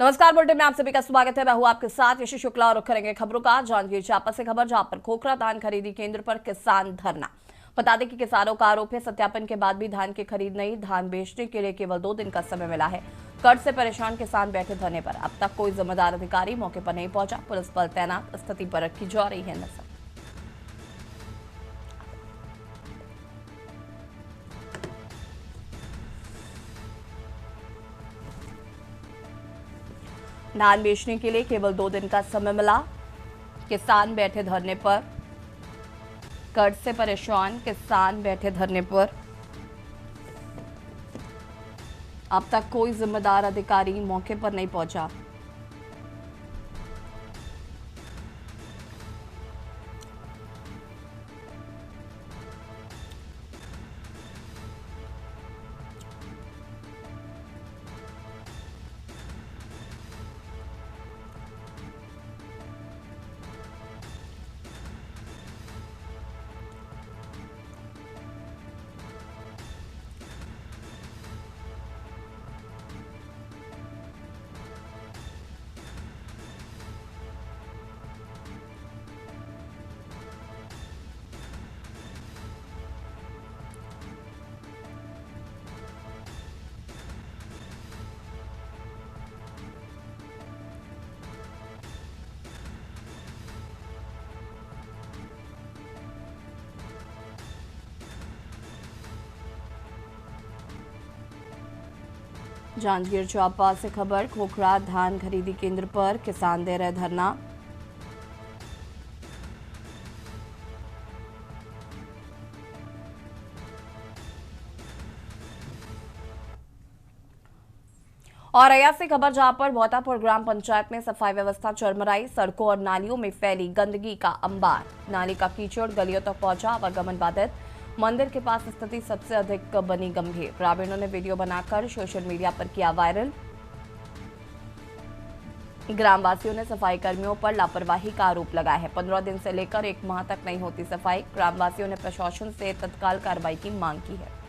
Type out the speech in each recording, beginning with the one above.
नमस्कार, बुलेटिन में आप सभी का स्वागत है। मैं हूं आपके साथ यशी शुक्ला और रुक करेंगे खबरों का। जांजगीर चांपा से खबर, जहां पर खोखरा धान खरीदी केंद्र पर किसान धरना। बता दें कि किसानों का आरोप है, सत्यापन के बाद भी धान की खरीद नहीं। धान बेचने के लिए केवल 2 दिन का समय मिला है। कर्ज से परेशान किसान बैठे धरने पर। अब तक कोई जिम्मेदार अधिकारी मौके पर नहीं पहुंचा। पुलिस बल तैनात, स्थिति पर रखी जा रही है नजर। धान बेचने के लिए केवल 2 दिन का समय मिला। किसान बैठे धरने पर। कर्ज से परेशान किसान बैठे धरने पर। अब तक कोई जिम्मेदार अधिकारी मौके पर नहीं पहुंचा। जांजगीर चांपा से खबर, खोखरा धान खरीदी केंद्र पर किसान दे रहे धरना। और अया से खबर, जहां पर भौतापुर ग्राम पंचायत में सफाई व्यवस्था चरमराई। सड़कों और नालियों में फैली गंदगी का अंबार। नाली का कीचड़ गलियों तक पहुंचा, आवागमन बाधित। मंदिर के पास स्थिति सबसे अधिक बनी गंभीर। ग्रामीणों ने वीडियो बनाकर सोशल मीडिया पर किया वायरल। ग्रामवासियों ने सफाई कर्मियों पर लापरवाही का आरोप लगाया है। 15 दिन से लेकर 1 माह तक नहीं होती सफाई। ग्रामवासियों ने प्रशासन से तत्काल कार्रवाई की मांग की है।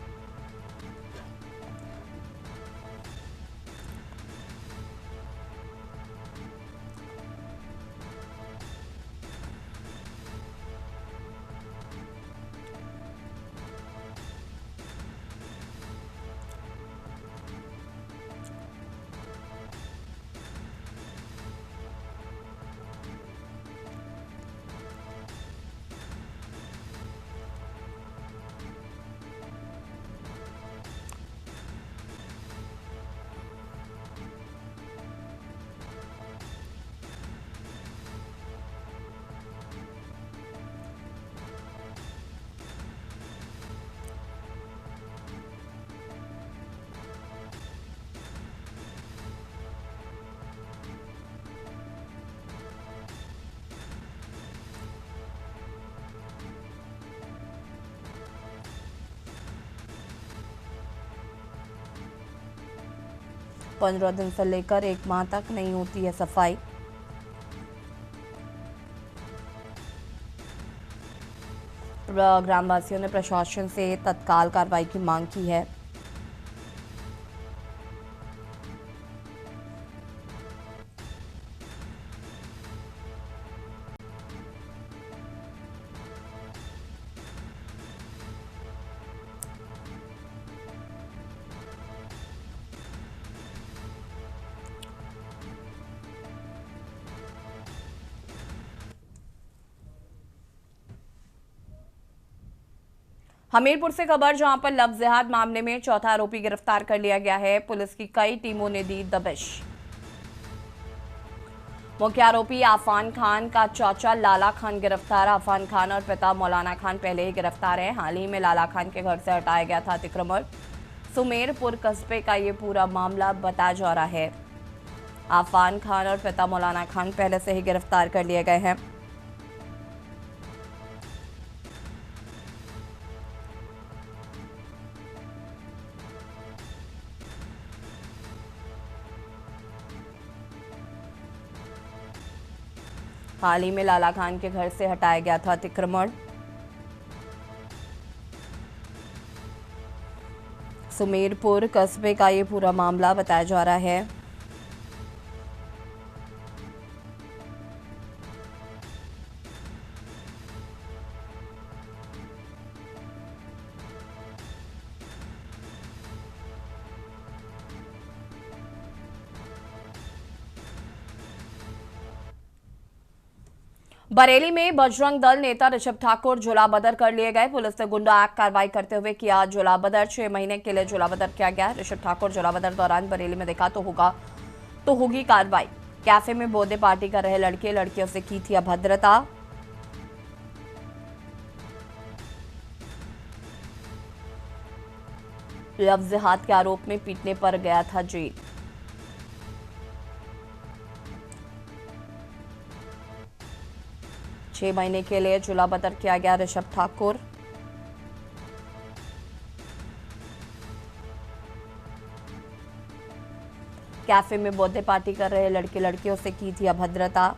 पंद्रह दिन से लेकर 1 माह तक नहीं होती है सफाई। ग्रामवासियों ने प्रशासन से तत्काल कार्रवाई की मांग की है। हमीरपुर से खबर, जहां पर लव जिहाद मामले में चौथा आरोपी गिरफ्तार कर लिया गया है। पुलिस की कई टीमों ने दी दबिश। मुख्य आरोपी आफान खान का चाचा लाला खान गिरफ्तार। आफान खान और पिता मौलाना खान पहले ही गिरफ्तार हैं। हाल ही में लाला खान के घर से हटाया गया था अतिक्रमण। सुमेरपुर कस्बे का ये पूरा मामला बताया जा रहा है। आफान खान और पिता मौलाना खान पहले से ही गिरफ्तार कर लिए गए हैं। हाल ही में लाला खान के घर से हटाया गया था अतिक्रमण। सुमेरपुर कस्बे का ये पूरा मामला बताया जा रहा है। बरेली में बजरंग दल नेता ऋषभ ठाकुर झोलाबदर कर लिए गए। पुलिस ने गुंडा एक्ट कार्रवाई करते हुए किया झोलाबदर। 6 महीने के लिए झोलाबदर किया गया। ऋषभ ठाकुर झोलाबदर दौरान बरेली में देखा तो होगी कार्रवाई। कैफे में बर्थडे पार्टी कर रहे लड़के लड़कियों से की थी अभद्रता। लफ्ज जिहाद के आरोप में पीटने पर गया था जेल। छह महीने के लिए झोलाबदर किया गया ऋषभ ठाकुर। कैफे में बर्थडे पार्टी कर रहे लड़के लड़कियों से की थी अभद्रता।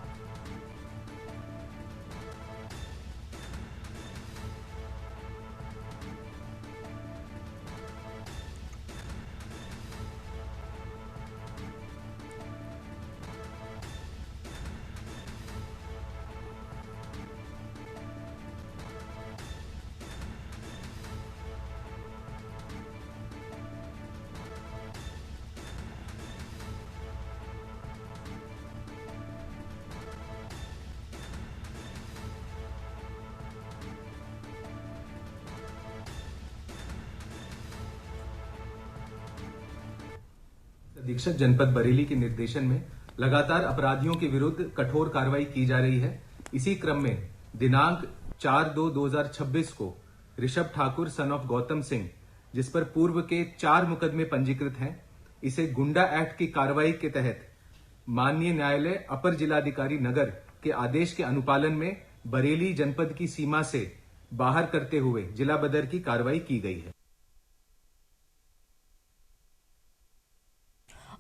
अधीक्षक जनपद बरेली के निर्देशन में लगातार अपराधियों के विरुद्ध कठोर कार्रवाई की जा रही है। इसी क्रम में दिनांक 4/2/2026 को ऋषभ ठाकुर सन ऑफ गौतम सिंह, जिस पर पूर्व के 4 मुकदमे पंजीकृत हैं, इसे गुंडा एक्ट की कार्रवाई के तहत माननीय न्यायालय अपर जिलाधिकारी नगर के आदेश के अनुपालन में बरेली जनपद की सीमा से बाहर करते हुए जिला बदर की कार्रवाई की गई है।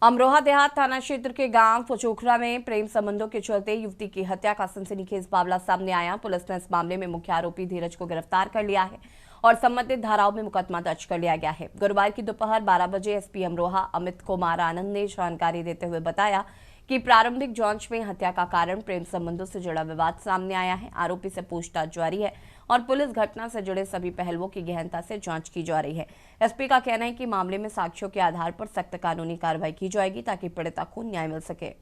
अमरोहा देहात थाना क्षेत्र के गांव फचोखरा में प्रेम संबंधों के चलते युवती की हत्या का सनसनीखेज मामला सामने आया। पुलिस ने इस मामले में मुख्य आरोपी धीरज को गिरफ्तार कर लिया है और संबंधित धाराओं में मुकदमा दर्ज कर लिया गया है। गुरुवार की दोपहर 12 बजे एसपी अमरोहा अमित कुमार आनंद ने जानकारी देते हुए बताया कि प्रारंभिक जांच में हत्या का कारण प्रेम संबंधों से जुड़ा विवाद सामने आया है। आरोपी से पूछताछ जारी है और पुलिस घटना से जुड़े सभी पहलुओं की गहनता से जांच की जा रही है। एसपी का कहना है कि मामले में साक्ष्यों के आधार पर सख्त कानूनी कार्रवाई की जाएगी ताकि पीड़िता को न्याय मिल सके।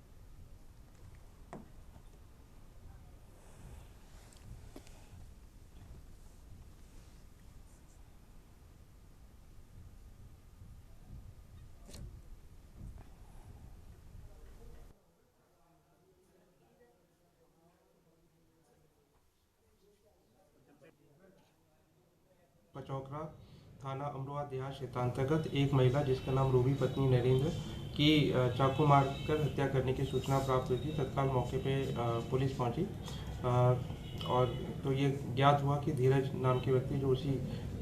पचौखरा थाना अमरोहा देहात क्षेत्रांतर्गत एक महिला जिसका नाम रूबी पत्नी नरेंद्र की चाकू मारकर हत्या करने की सूचना प्राप्त हुई थी। तत्काल मौके पे पुलिस पहुंची और तो ये ज्ञात हुआ कि धीरज नाम के व्यक्ति जो उसी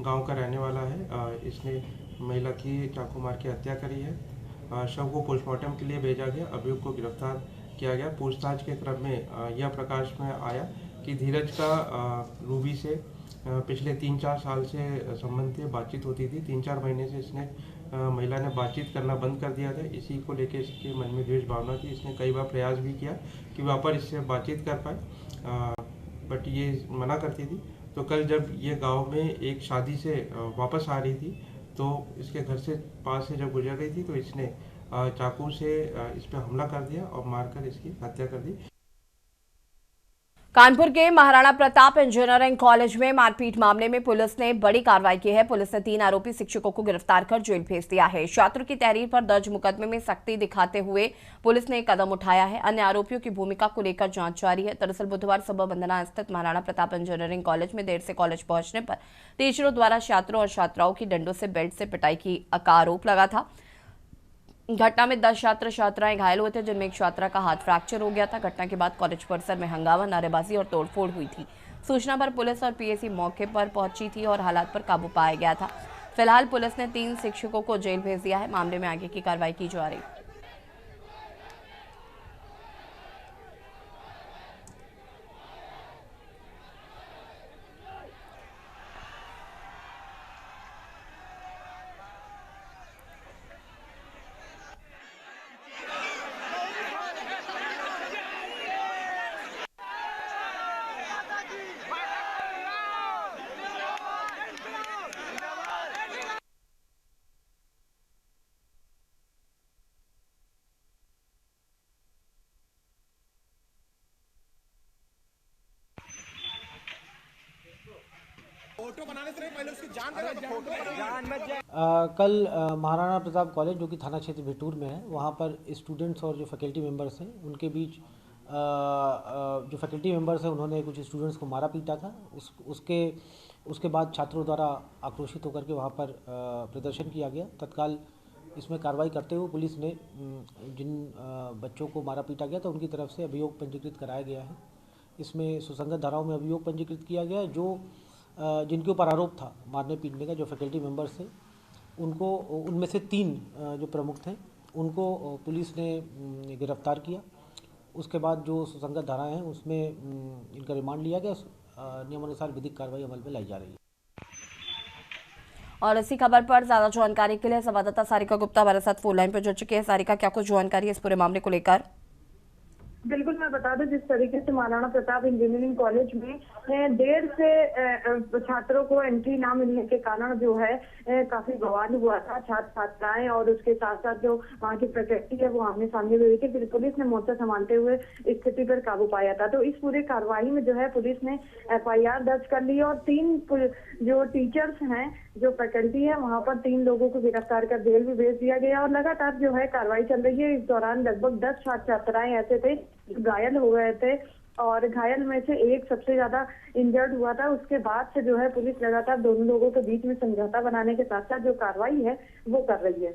गांव का रहने वाला है, इसने महिला की चाकू मार के हत्या करी है। शव को पोस्टमार्टम के लिए भेजा गया। अभियुक्त को गिरफ्तार किया गया। पूछताछ के क्रम में यह प्रकाश में आया कि धीरज का रूबी से पिछले 3-4 साल से संबंध थे, बातचीत होती थी। 3-4 महीने से इसने महिला ने बातचीत करना बंद कर दिया था। इसी को लेकर इसके मन में द्वेष भावना थी। इसने कई बार प्रयास भी किया कि वापस इससे बातचीत कर पाए, बट ये मना करती थी। तो कल जब ये गांव में एक शादी से वापस आ रही थी तो इसके घर से पास से जब गुजर रही थी तो इसने चाकू से इस पर हमला कर दिया और मारकर इसकी हत्या कर दी। कानपुर के महाराणा प्रताप इंजीनियरिंग कॉलेज में मारपीट मामले में पुलिस ने बड़ी कार्रवाई की है। पुलिस ने 3 आरोपी शिक्षकों को गिरफ्तार कर जेल भेज दिया है। छात्रों की तहरीर पर दर्ज मुकदमे में सख्ती दिखाते हुए पुलिस ने एक कदम उठाया है। अन्य आरोपियों की भूमिका को लेकर जांच जारी है। दरअसल बुधवार सुबह वंदना स्थित महाराणा प्रताप इंजीनियरिंग कॉलेज में देर से कॉलेज पहुंचने पर टीचरों द्वारा छात्रों और छात्राओं की डंडों से बेल्ट से पिटाई का आरोप लगा था। घटना में 10 छात्र छात्राएं घायल हुए थे, जिनमें एक छात्रा का हाथ फ्रैक्चर हो गया था। घटना के बाद कॉलेज परिसर में हंगामा, नारेबाजी और तोड़फोड़ हुई थी। सूचना पर पुलिस और पीएसी मौके पर पहुंची थी और हालात पर काबू पाया गया था। फिलहाल पुलिस ने 3 शिक्षकों को जेल भेज दिया है। मामले में आगे की कार्रवाई की जा रही है। कल महाराणा प्रताप कॉलेज जो कि थाना क्षेत्र बिटूर में है, वहाँ पर स्टूडेंट्स और जो फैकल्टी मेंबर्स हैं उनके बीच जो फैकल्टी मेंबर्स हैं उन्होंने कुछ स्टूडेंट्स को मारा पीटा था। उसके बाद छात्रों द्वारा आक्रोशित होकर के वहाँ पर प्रदर्शन किया गया। तत्काल इसमें कार्रवाई करते हुए पुलिस ने जिन बच्चों को मारा पीटा गया था उनकी तरफ से अभियोग पंजीकृत कराया गया है। इसमें सुसंगत धाराओं में अभियोग पंजीकृत किया गया है। जो जिनके ऊपर आरोप था मारने पीटने का, जो फैकल्टी मेंबर्स थे, उनको उनमें से 3 जो प्रमुख थे उनको पुलिस ने गिरफ्तार किया। उसके बाद जो सुसंगत धाराएं हैं उसमें इनका रिमांड लिया गया। नियमानुसार विधिक कार्रवाई अमल में लाई जा रही है। और इसी खबर पर ज्यादा जानकारी के लिए संवाददाता सारिका गुप्ता हमारे साथ फोन लाइन पर जुड़ चुकी है। सारिका, क्या कुछ जानकारी है इस पूरे मामले को लेकर? बिल्कुल, मैं बता दूं, जिस तरीके से महाराणा प्रताप इंजीनियरिंग कॉलेज में देर से छात्रों को एंट्री ना मिलने के कारण जो है काफी बवाल हुआ था। छात्र छात्राएं और उसके साथ साथ जो वहाँ की फैकल्टी है वो आमने सामने हुई थी। फिर पुलिस ने मोर्चा संभालते हुए स्थिति पर काबू पाया था। तो इस पूरी कार्रवाई में जो है पुलिस ने FIR दर्ज कर ली और 3 जो टीचर्स हैं, जो फैकल्टी है, वहाँ पर 3 लोगों को गिरफ्तार कर जेल भी भेज दिया गया और लगातार जो है कार्रवाई चल रही है। इस दौरान लगभग 10 छात्र छात्राएं ऐसे थे घायल हो गए थे और घायल में से एक सबसे ज्यादा इंजर्ड हुआ था। उसके बाद से जो है पुलिस लगातार दोनों लोगों के बीच में समझौता बनाने के साथ साथ जो कार्रवाई है वो कर रही है।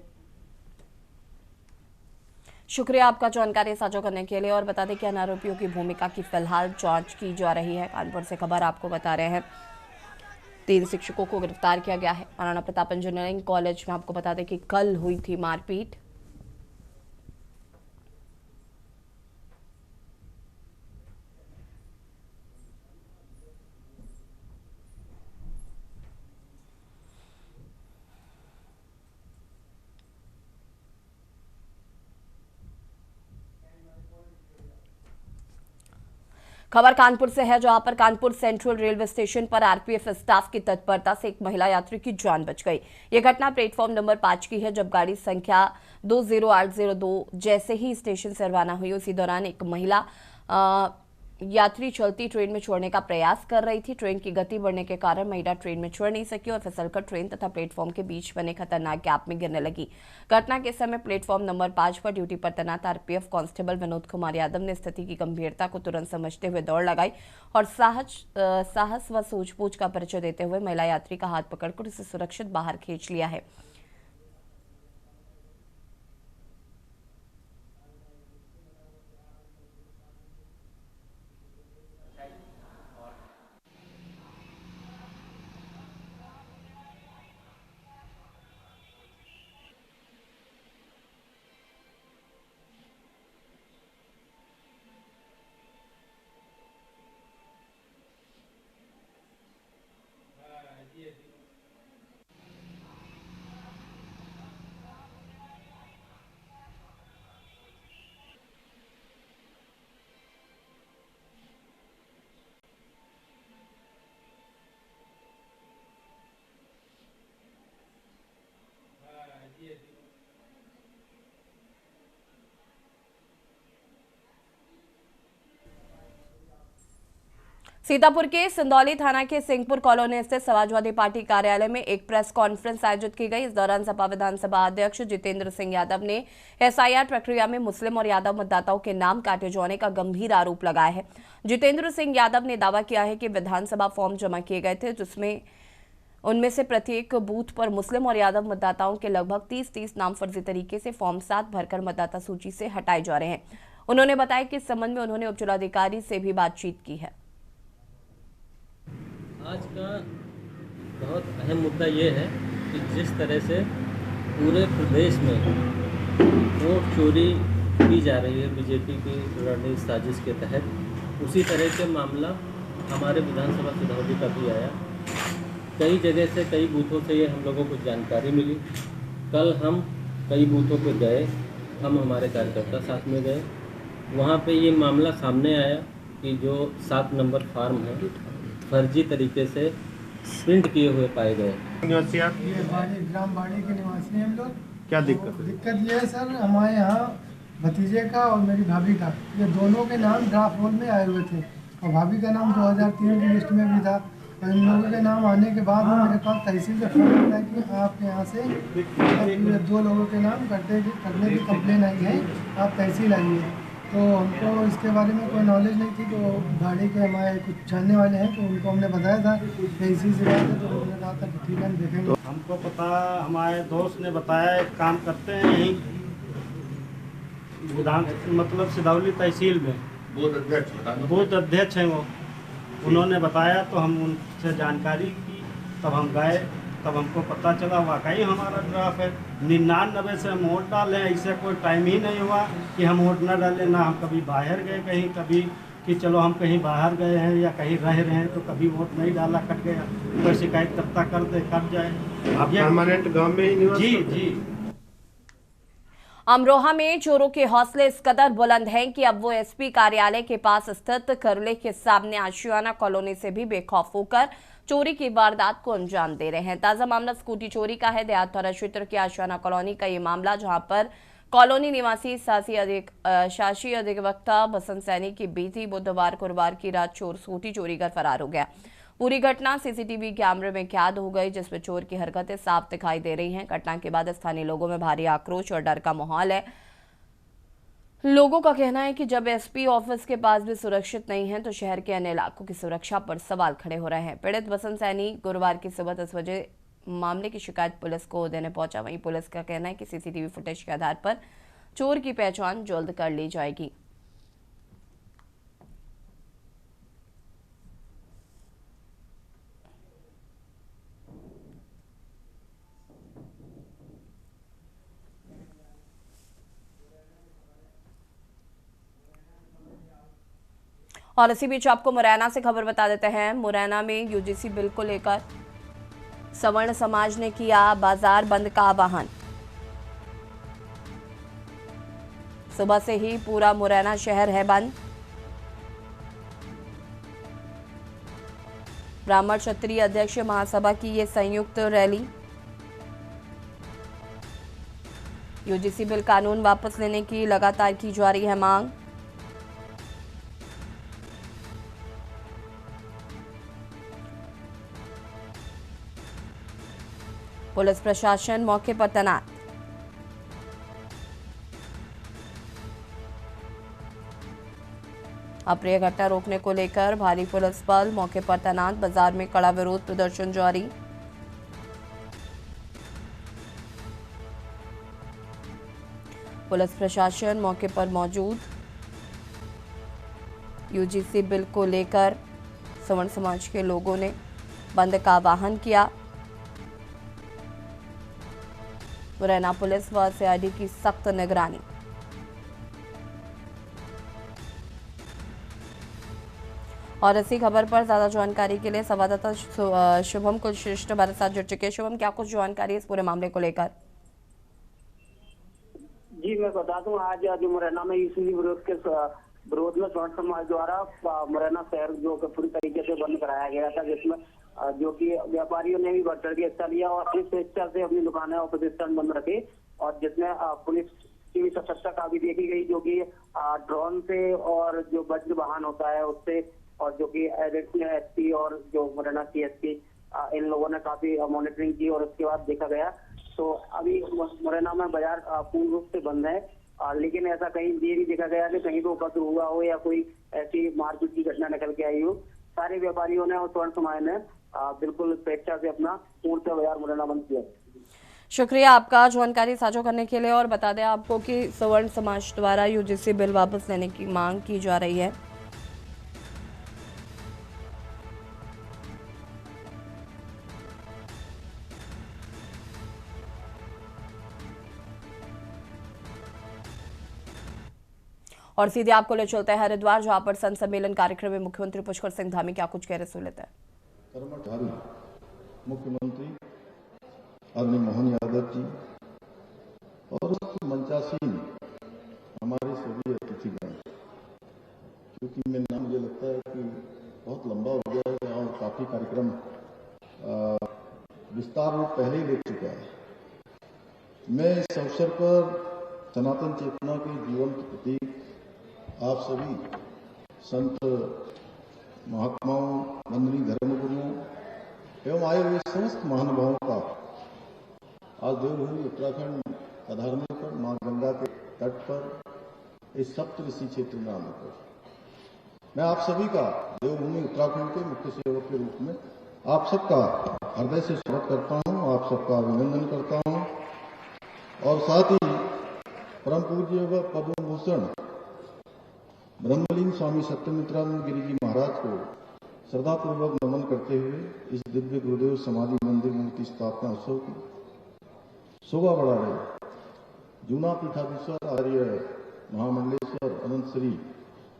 शुक्रिया आपका जानकारी साझा करने के लिए। और बता दें कि इन आरोपियों की भूमिका की फिलहाल जांच की जा रही है। कानपुर से खबर आपको बता रहे हैं। 3 शिक्षकों को गिरफ्तार किया गया है महाराणा प्रताप इंजीनियरिंग कॉलेज में। आपको बता दें कि कल हुई थी मारपीट। खबर कानपुर से है, जहां पर कानपुर सेंट्रल रेलवे स्टेशन पर आरपीएफ स्टाफ की तत्परता से एक महिला यात्री की जान बच गई। यह घटना प्लेटफॉर्म नंबर 5 की है, जब गाड़ी संख्या 20802 जैसे ही स्टेशन से रवाना हुई, उसी दौरान एक महिला यात्री चलती ट्रेन में छोड़ने का प्रयास कर रही थी। ट्रेन की गति बढ़ने के कारण महिला ट्रेन में छोड़ नहीं सकी और फिसलकर ट्रेन तथा प्लेटफॉर्म के बीच बने खतरनाक गैप में गिरने लगी। घटना के समय प्लेटफॉर्म नंबर 5 पर ड्यूटी पर तैनात आरपीएफ कांस्टेबल विनोद कुमार यादव ने स्थिति की गंभीरता को तुरंत समझते हुए दौड़ लगाई और साहस व सूझबूझ का परिचय देते हुए महिला यात्री का हाथ पकड़कर उसे सुरक्षित बाहर खींच लिया है। सीतापुर के सिंदौली थाना के सिंहपुर कॉलोनी स्थित समाजवादी पार्टी कार्यालय में एक प्रेस कॉन्फ्रेंस आयोजित की गई। इस दौरान सपा विधानसभा अध्यक्ष जितेंद्र सिंह यादव ने SIR प्रक्रिया में मुस्लिम और यादव मतदाताओं के नाम काटे जाने का गंभीर आरोप लगाया है। जितेंद्र सिंह यादव ने दावा किया है कि विधानसभा फॉर्म जमा किए गए थे, जिसमें उनमें से प्रत्येक बूथ पर मुस्लिम और यादव मतदाताओं के लगभग 30 नाम फर्जी तरीके से फॉर्म 7 भरकर मतदाता सूची से हटाए जा रहे हैं। उन्होंने बताया कि इस संबंध में उन्होंने उपजिलाधिकारी से भी बातचीत की है। आज का बहुत अहम मुद्दा ये है कि जिस तरह से पूरे प्रदेश में वोट चोरी की जा रही है बीजेपी की रणनीतिक साजिश के तहत, उसी तरह के मामला हमारे विधानसभा सिंदौली का भी आया। कई जगह से, कई बूथों से ये हम लोगों को जानकारी मिली। कल हम कई बूथों पे गए, हम हमारे कार्यकर्ता साथ में गए। वहाँ पे ये मामला सामने आया कि जो 7 नंबर फार्म है फर्जी तरीके से प्रिंट किए हुए पाए गए। निवासी आप? ये ग्राम बाड़ी के निवासी हैं हम लोग। क्या दिक्कत है? दिक्कत ये है सर, हमारे यहाँ भतीजे का और मेरी भाभी का, ये दोनों के नाम ड्राफ्ट रोल में आए हुए थे और भाभी का नाम 2003 की लिस्ट में भी था तो इन लोगों के नाम आने के बाद में मेरे पास तहसील से फोन आता है कि आपके यहाँ से 2 लोगों के नाम करने की कंप्लेन आई है, आप तहसील आइए। तो हमको इसके बारे में कोई नॉलेज नहीं थी। तो गाड़ी के हमारे कुछ जानने वाले हैं, तो उनको हमने बताया था कि इसी से बात है। तो उन्होंने कहा था कि ठीक है हम देखेंगे। हमको पता, हमारे दोस्त ने बताया एक काम करते हैं यहीं विधान मतलब सिदौली तहसील में बूथ अध्यक्ष हैं वो, उन्होंने बताया तो हम उनसे जानकारी की, तब हम गए, तब हमको पता चला वाकई हमारा ड्राफ्ट है। 99 से हम वोट डाले, ऐसे कोई टाइम ही नहीं हुआ कि हम वोट न डालें। ना हम कभी बाहर गए कहीं, कभी कि चलो हम कहीं बाहर गए हैं या कहीं रह रहे हैं तो कभी वोट नहीं डाला, कट गया। कोई शिकायत करता कर दे, कट जाए। आप परमानेंट गांव में ही निवास जी करते हैं? जी। अमरोहा में चोरों के हौसले इस कदर बुलंद हैं कि अब वो एसपी कार्यालय के पास स्थित करले के सामने आशियाना कॉलोनी से भी बेखौफ होकर चोरी की वारदात को अंजाम दे रहे हैं। ताजा मामला स्कूटी चोरी का है। देहात थाना क्षेत्र के आशियाना कॉलोनी का ये मामला, जहां पर कॉलोनी निवासी शासी अधिवक्ता बसंत सैनी की बीती बुधवार गुरुवार की रात चोर स्कूटी चोरी कर फरार हो गया। पूरी घटना सीसीटीवी कैमरे में कैद हो गई, जिसमें चोर की हरकतें साफ दिखाई दे रही हैं। घटना के बाद स्थानीय लोगों में भारी आक्रोश और डर का माहौल है। लोगों का कहना है कि जब एसपी ऑफिस के पास भी सुरक्षित नहीं है तो शहर के अन्य इलाकों की सुरक्षा पर सवाल खड़े हो रहे हैं। पीड़ित बसंत सैनी गुरुवार की सुबह 10 बजे मामले की शिकायत पुलिस को देने पहुंचा। वहीं पुलिस का कहना है कि सीसीटीवी फुटेज के आधार पर चोर की पहचान जल्द कर ली जाएगी। और इसी बीच आपको मुरैना से खबर बता देते हैं। मुरैना में यूजीसी बिल को लेकर सवर्ण समाज ने किया बाजार बंद का आह्वान। सुबह से ही पूरा मुरैना शहर है बंद। ब्राह्मण क्षत्रिय अध्यक्ष महासभा की ये संयुक्त रैली। यूजीसी बिल कानून वापस लेने की लगातार की जा रही है मांग। पुलिस प्रशासन मौके पर तैनात। अप्रिय घटना रोकने को लेकर भारी पुलिस बल मौके पर तैनात। बाजार में कड़ा विरोध प्रदर्शन जारी। पुलिस प्रशासन मौके पर मौजूद। यूजीसी बिल को लेकर सवर्ण समाज के लोगों ने बंद का आह्वान किया। मुरैना पुलिस व सीआईडी की सख्त निगरानी। और इसी खबर पर ज्यादा जानकारी के लिए संवाददाता शुभम कुलश्रेष्ठ हमारे साथ जुड़ चुके हैं। शुभम, क्या कुछ जानकारी है इस पूरे मामले को लेकर? जी मैं बता दूं, आज जो मुरैना में इसी विरोध में सवर्ण समाज द्वारा मुरैना शहर जो पूरी तरीके से बंद कराया गया था, जिसमें जो कि व्यापारियों ने भी बढ़ चढ़ के हिस्सा लिया और अपनी स्वेच्छा से अपनी दुकानें और प्रतिष्ठान बंद रखे। और जिसमें पुलिस की भी सतर्कता भी देखी गई, जो कि ड्रोन से और जो वज्र वाहन होता है उससे, और जो कि एसपी और जो मुरैना सीएसपी इन लोगों ने काफी मॉनिटरिंग की और उसके बाद देखा गया। तो अभी मुरैना में बाजार पूर्ण रूप से बंद है, लेकिन ऐसा कहीं ये नहीं देखा गया कि कहीं तो उपद्रव हुआ हो या कोई ऐसी मारपीट की घटना निकल के आई हो। सारे व्यापारियों ने और सवर्ण समाज ने बिल्कुल स्वेच्छा से अपना पूर्ण बाजार मुरैना बंद किया। शुक्रिया आपका जानकारी साझा करने के लिए। और बता दें आपको कि सवर्ण समाज द्वारा यूजीसी बिल वापस लेने की मांग की जा रही है। और सीधे आपको ले चलते हैं हरिद्वार, जहां पर संत सम्मेलन कार्यक्रम में मुख्यमंत्री पुष्कर सिंह धामी क्या कुछ कह रहे सुन लेते हैं। कर्मचारी मुख्यमंत्री आदरणीय मोहन यादव जी और मंचासीन हमारे सभी अतिथिगण, क्योंकि मेरा नाम मुझे लगता है कि बहुत लंबा हो गया है और काफी कार्यक्रम विस्तार रूप पहले ही ले चुका है। मैं इस अवसर पर सनातन चेतना के जीवन के प्रतीक आप सभी संत महात्माओं, वंदनीय धर्मगुरुओं एवं आए हुए समस्त महानुभावों का आज देवभूमि उत्तराखंड पधारने पर मां गंगा के तट पर इस सप्तऋषि क्षेत्र में आने पर मैं आप सभी का देवभूमि उत्तराखंड के मुख्य सेवक के रूप में आप सबका हृदय से स्वागत करता हूं, आप सबका अभिनंदन करता हूं और साथ ही परम पूज्य व पद्म भूषण ब्रह्मलीन स्वामी सत्यमित्रानंद गिरि जी महाराज को श्रद्धापूर्वक नमन करते हुए इस दिव्य गुरुदेव समाधि मंदिर मूर्ति स्थापना उत्सव की शोभा बढ़ा रहे जूना पीठाधीश्वर आर्य महामंडलेश्वर अनंत श्री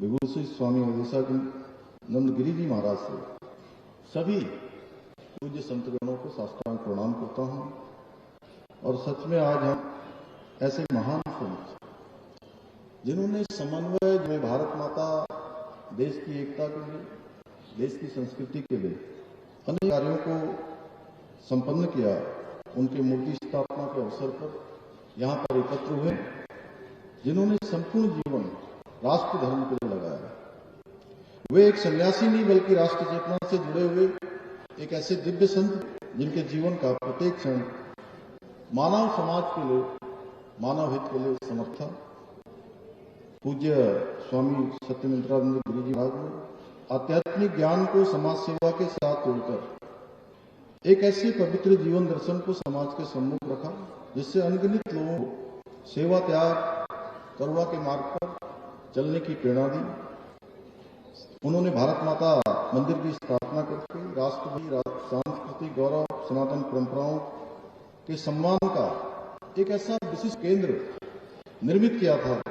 विभूषित स्वामी अवधेशानंद गिरि जी महाराज से सभी पूज्य संतगणों को साष्टांग प्रणाम करता हूं और सच में आज हम ऐसे महान संत जिन्होंने समन्वय में भारत माता देश की एकता के लिए, देश की संस्कृति के लिए अनेक कार्यों को संपन्न किया, उनके मूर्ति स्थापना के अवसर पर यहाँ पर एकत्र हुए, जिन्होंने संपूर्ण जीवन राष्ट्र धर्म के लिए लगाया। वे एक सन्यासी नहीं बल्कि राष्ट्र चेतना से जुड़े हुए एक ऐसे दिव्य संत जिनके जीवन का प्रत्येक क्षण मानव समाज के लिए, मानव हित के लिए समर्थ। पूज्य स्वामी सत्यमित्रानंद गिरि जी महाराज ने आध्यात्मिक ज्ञान को समाज सेवा के साथ जोड़कर एक ऐसे पवित्र जीवन दर्शन को समाज के सम्मुख रखा जिससे अनगिनत लोगों को सेवा, त्याग, करुणा के मार्ग पर चलने की प्रेरणा दी। उन्होंने भारत माता मंदिर की स्थापना करके राष्ट्रपति सांस्कृतिक गौरव, सनातन परंपराओं के सम्मान का एक ऐसा विशिष्ट केंद्र निर्मित किया था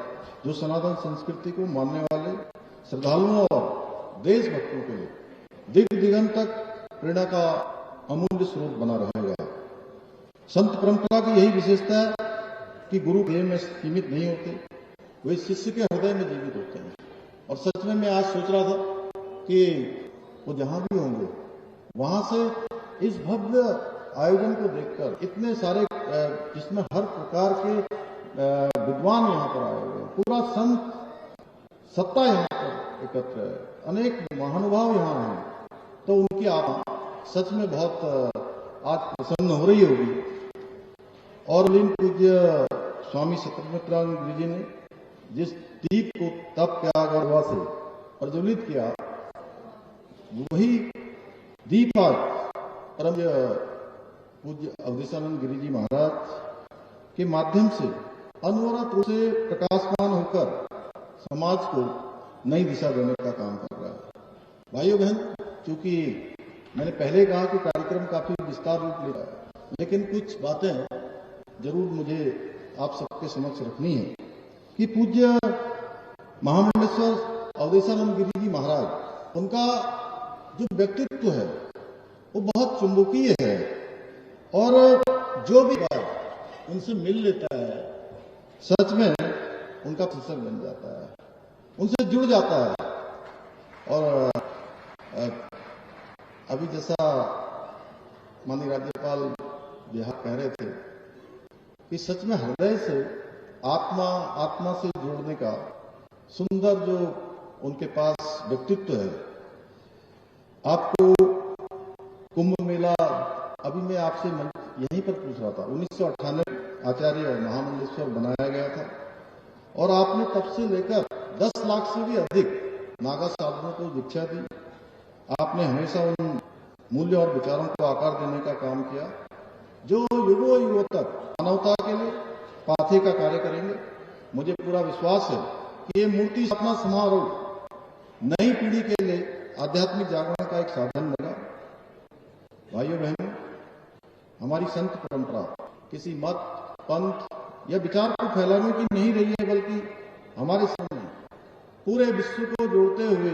जो सनातन संस्कृति को मानने वाले श्रद्धालुओं और देशभक्तों के लिए दिग दिगंत तक प्रेरणा का अमूल्य स्रोत बना रहेगा। संत परंपरा की यही विशेषता है कि गुरु देह में सीमित नहीं होते, वे शिष्य के हृदय में जीवित होते हैं। और सच में मैं आज सोच रहा था कि वो जहां भी होंगे वहां से इस भव्य आयोजन को देखकर इतने सारे जिसमें हर प्रकार के विद्वान यहाँ पर आए हुए हैं, पूरा संत सत्ता यहाँ पर एकत्र है, अनेक महानुभाव यहाँ हैं, तो उनकी आप सच में बहुत आज प्रसन्न हो रही होगी। और लीन पूज्य स्वामी सत्यमित्रानंद गिरि जी ने जिस दीप को तप त्याग और सेवा से प्रज्वलित किया, वही दीप आज परम पूज्य अवधेशानंद गिरि जी महाराज के माध्यम से अनवरत रूप से प्रकाशमान होकर समाज को नई दिशा देने का काम कर रहा है। भाइयों बहन, चूंकि मैंने पहले कहा कि कार्यक्रम काफी विस्तार रूप ले रहा है, लेकिन कुछ बातें जरूर मुझे आप सबके समक्ष रखनी है कि पूज्य महामंडलेश्वर अवधेशानंद गिरि जी महाराज, उनका जो व्यक्तित्व है वो बहुत चुंबकीय है और जो भी बात उनसे मिल लेता है सच में उनका शिष्य बन जाता है, उनसे जुड़ जाता है। और अभी जैसा माननीय राज्यपाल बिहार कह रहे थे कि सच में हृदय से आत्मा से जोड़ने का सुंदर जो उनके पास व्यक्तित्व है। आपको कुंभ मेला, अभी मैं आपसे यहीं पर पूछ रहा था, 1998 आचार्य महामंडलेश्वर बनाया गया था और आपने तब से लेकर 10 लाख से भी अधिक नागा साधुओं को दीक्षा दी। आपने हमेशा उन मूल्य और विचारों को आकार देने का काम किया जो युगों युगों तक मानवता के लिए पाथे का कार्य करेंगे। मुझे पूरा विश्वास है कि ये मूर्ति स्थापना समारोह नई पीढ़ी के लिए आध्यात्मिक जागरण का एक साधन बना। भाइयों बहनों, हमारी संत परंपरा किसी मत, पंथ या विचार को फैलाने की नहीं रही है, बल्कि हमारे सामने पूरे विश्व को जोड़ते हुए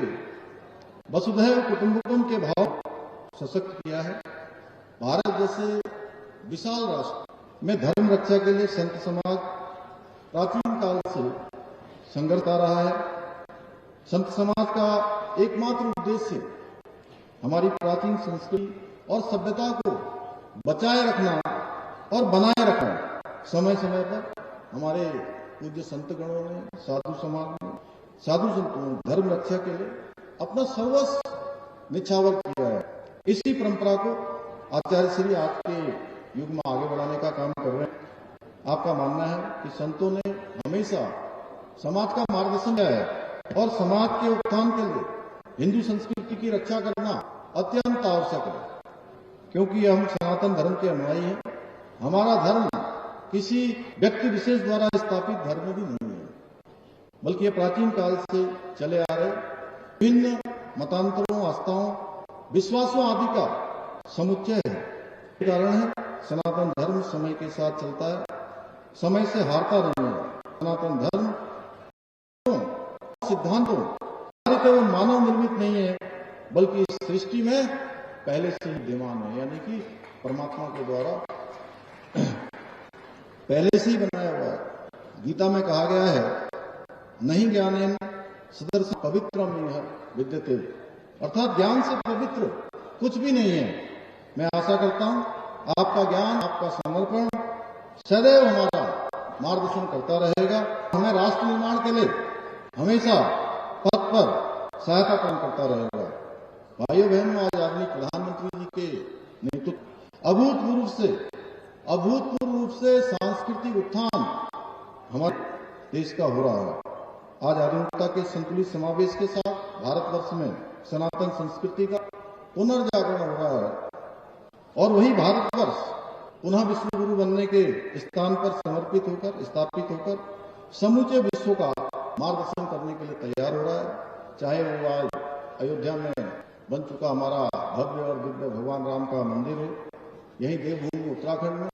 वसुधैव कुटुंबकम के भाव सशक्त किया है। भारत जैसे विशाल राष्ट्र में धर्म रक्षा के लिए संत समाज प्राचीन काल से संघर्ष कर रहा है। संत समाज का एकमात्र उद्देश्य हमारी प्राचीन संस्कृति और सभ्यता को बचाए रखना और बनाए रखना। समय समय पर हमारे पूज्य संतगणों ने, साधु समाज ने, साधु संतों ने धर्म रक्षा के लिए अपना सर्वस्व निछावर किया है। इसी परंपरा को आचार्य श्री आज के युग में आगे बढ़ाने का काम कर रहे हैं। आपका मानना है कि संतों ने हमेशा समाज का मार्गदर्शन किया है और समाज के उत्थान के लिए हिंदू संस्कृति की रक्षा करना अत्यंत आवश्यक है, क्योंकि हम सनातन धर्म के अनुयायी हैं। हमारा धर्म किसी व्यक्ति विशेष द्वारा स्थापित धर्म भी नहीं है, बल्कि ये प्राचीन काल से चले आ रहे विभिन्न मतांतरों, आस्थाओं, विश्वासों आदि का समुच्चय है। कारण है सनातन धर्म समय के साथ चलता है, समय से हारता नहीं है। सनातन धर्म सिद्धांतों केवल मानव निर्मित नहीं है, बल्कि इस सृष्टि में पहले से ही विद्यमान है, यानी कि परमात्मा के द्वारा पहले से ही बनाया हुआ है। गीता में कहा गया है, नहीं ज्ञानेन सदर्श पवित्रम विद्यते, अर्थात ज्ञान से पवित्र कुछ भी नहीं है। मैं आशा करता हूं आपका ज्ञान, आपका समर्पण सदैव हमारा मार्गदर्शन करता रहेगा, हमें राष्ट्र निर्माण के लिए हमेशा पथ पर सहायता प्रदान करता रहेगा। भाइयों बहनों, आज आदरणीय प्रधानमंत्री जी के नेतृत्व अभूतपूर्व रूप से सांस्कृतिक उत्थान हमारे देश का हो रहा है। आज आधुनिकता के संतुलित समावेश के साथ भारतवर्ष में सनातन संस्कृति का पुनर्जागरण हो रहा है और वही भारतवर्ष पुनः विश्व गुरु बनने के स्थान पर समर्पित होकर, स्थापित होकर समूचे विश्व का मार्गदर्शन करने के लिए तैयार हो रहा है। चाहे वो आज अयोध्या में बन चुका हमारा भव्य और दिव्य भगवान राम का मंदिर हो, यही देवभूमि उत्तराखंड में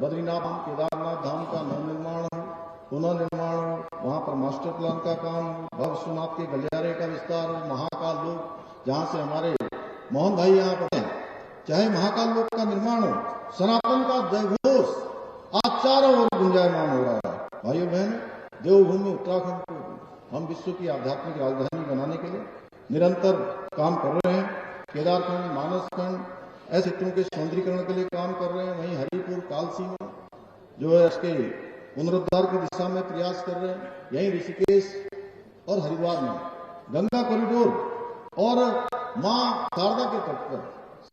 बद्रीनाथ धाम, केदारनाथ धाम का नवनिर्माण हो, पुनः निर्माण हो, वहां पर मास्टर प्लान का काम हो, भव्य विश्वनाथ के गलियारे का विस्तार हो, महाकाल लोक जहां से हमारे मोहन भाई यहाँ पर हैं, चाहे महाकाल लोक का निर्माण हो, सनातन का जयघोष आज चारों ओर गुंजायमान हो रहा है। भाइयों बहन, देवभूमि उत्तराखंड को हम विश्व की आध्यात्मिक राजधानी बनाने के लिए निरंतर काम कर रहे हैं। केदारखंड, मानसखंड ऐसे क्षेत्रों के सौंदर्यीकरण के लिए काम कर रहे हैं। वहीं हरिपुर, कालसीमा जो है उसके पुनरुद्धार की दिशा में प्रयास कर रहे हैं। यहीं ऋषिकेश और हरिद्वार में गंगा कॉरिडोर और मां शारदा के तट पर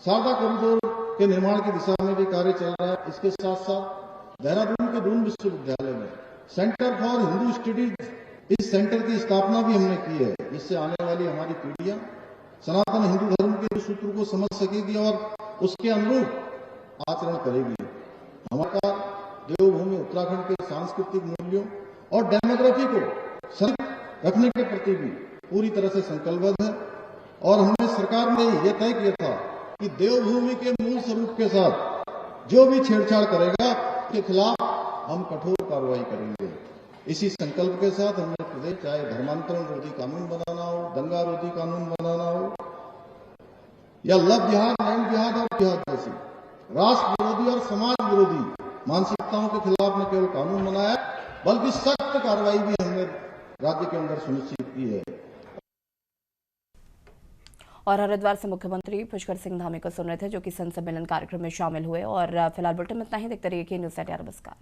शारदा कॉरिडोर के निर्माण की दिशा में भी कार्य चल रहा है। इसके साथ साथ देहरादून के दून विश्वविद्यालय में सेंटर फॉर हिंदू स्टडीज, इस सेंटर की स्थापना भी हमने की है, जिससे आने वाली हमारी पीढ़ियां सनातन हिंदू धर्म के सूत्र को समझ सकेगी और उसके अनुरूप आचरण करेगी। हमारा देवभूमि उत्तराखंड के सांस्कृतिक मूल्यों और डेमोग्राफी को संरक्षित रखने के प्रति भी पूरी तरह से संकल्पबद्ध है और हमने सरकार ने यह तय किया था कि देवभूमि के मूल स्वरूप के साथ जो भी छेड़छाड़ करेगा के खिलाफ हम कठोर कार्रवाई करेंगे। इसी संकल्प के साथ हमने प्रदेश चाहे धर्मांतरण रोधी कानून बनाना हो, दंगा रोधी कानून बनाना हो या लव जिहाद, लैंड जिहाद और जिहाद जैसी राष्ट्र विरोधी और समाज विरोधी मानसिकताओं के खिलाफ न केवल कानून बनाया, बल्कि सख्त कार्रवाई भी हमने राज्य के अंदर सुनिश्चित की है। और हरिद्वार से मुख्यमंत्री पुष्कर सिंह धामी को सुन रहे थे, जो कि संत सम्मेलन कार्यक्रम में शामिल हुए। और फिलहाल बुलेटिन में इतना ही। देखते रहिए न्यूज़ 18 नमस्कार।